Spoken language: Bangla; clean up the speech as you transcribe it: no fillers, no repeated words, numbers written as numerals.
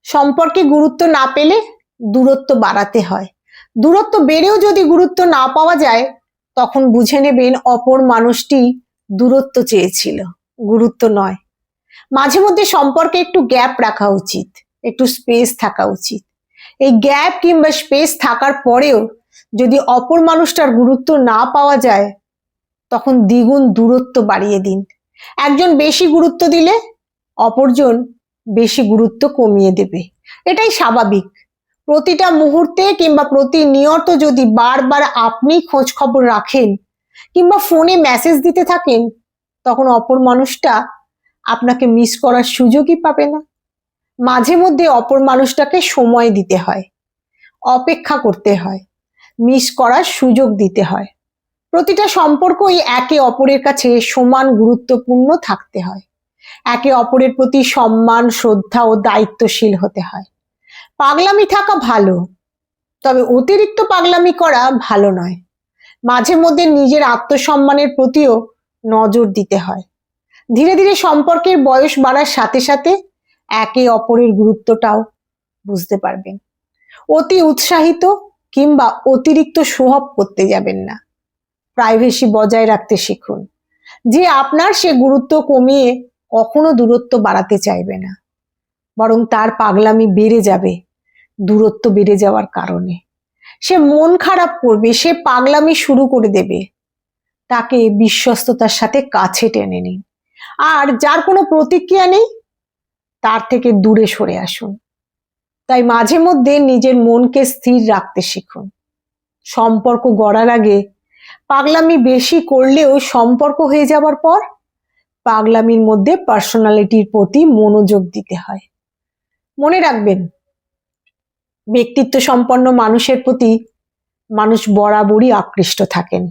সম্পর্কে গুরুত্ব না পেলে দূরত্ব বাড়াতে হয়। দূরত্ব বেড়েও যদি গুরুত্ব না পাওয়া যায়, তখন বুঝে নেবেন অপর মানুষটি দূরত্ব চেয়েছিল, গুরুত্ব নয়। মাঝে মধ্যে সম্পর্কে একটু গ্যাপ রাখা উচিত, একটু স্পেস থাকা উচিত। এই গ্যাপ কিংবা স্পেস থাকার পরেও যদি অপর মানুষটার গুরুত্ব না পাওয়া যায়, তখন দ্বিগুণ দূরত্ব বাড়িয়ে দিন। একজন বেশি গুরুত্ব দিলে অপরজন বেশি গুরুত্ব কমিয়ে দেবে, এটাই স্বাভাবিক। প্রতিটা মুহূর্তে কিংবা প্রতিনিয়ত যদি বারবার আপনি খোঁজ খবর রাখেন কিংবা ফোনে মেসেজ দিতে থাকেন, তখন অপর মানুষটা আপনাকে মিস করার সুযোগই পাবে না। মাঝে মধ্যে অপর মানুষটাকে সময় দিতে হয়, অপেক্ষা করতে হয়, মিস করার সুযোগ দিতে হয়। প্রতিটা সম্পর্কই একে অপরের কাছে সমান গুরুত্বপূর্ণ থাকতে হয়। একে অপরের প্রতি সম্মান, শ্রদ্ধা ও দায়িত্বশীল হতে হয়। পাগলামি থাকা ভালো, তবে অতিরিক্ত পাগলামি করা ভালো নয়। মাঝে মধ্যে নিজের আত্মসম্মানের প্রতিও নজর দিতে হয়। ধীরে ধীরে সম্পর্কের বয়স বাড়ার সাথে সাথে একে অপরের গুরুত্বটাও বুঝতে পারবেন। অতি উৎসাহিত কিংবা অতিরিক্ত শো অফ করতে যাবেন না। প্রাইভেসি বজায় রাখতে শিখুন। যে আপনার সে গুরুত্ব কমিয়ে কখনো দূরত্ব বাড়াতে চাইবে না, বরং তার পাগলামি বেড়ে যাবে দূরত্ব বেড়ে যাওয়ার কারণে। সে মন খারাপ করবে, সে পাগলামি শুরু করে দেবে। তাকে বিশ্বস্ততার সাথে কাছে টেনে নিন, আর যার কোনো প্রতিক্রিয়া নেই তার থেকে দূরে সরে আসুন। তাই মাঝে মধ্যে নিজের মনকে স্থির রাখতে শিখুন। সম্পর্ক গড়ার আগে পাগলামি বেশি করলেও সম্পর্ক হয়ে যাবার পর পাগলামির মধ্যে পার্সোনালিটির প্রতি মনোযোগ দিতে হয়। মনে রাখবেন, ব্যক্তিত্ব সম্পন্ন মানুষের প্রতি মানুষ বরাবরই আকৃষ্ট থাকেন।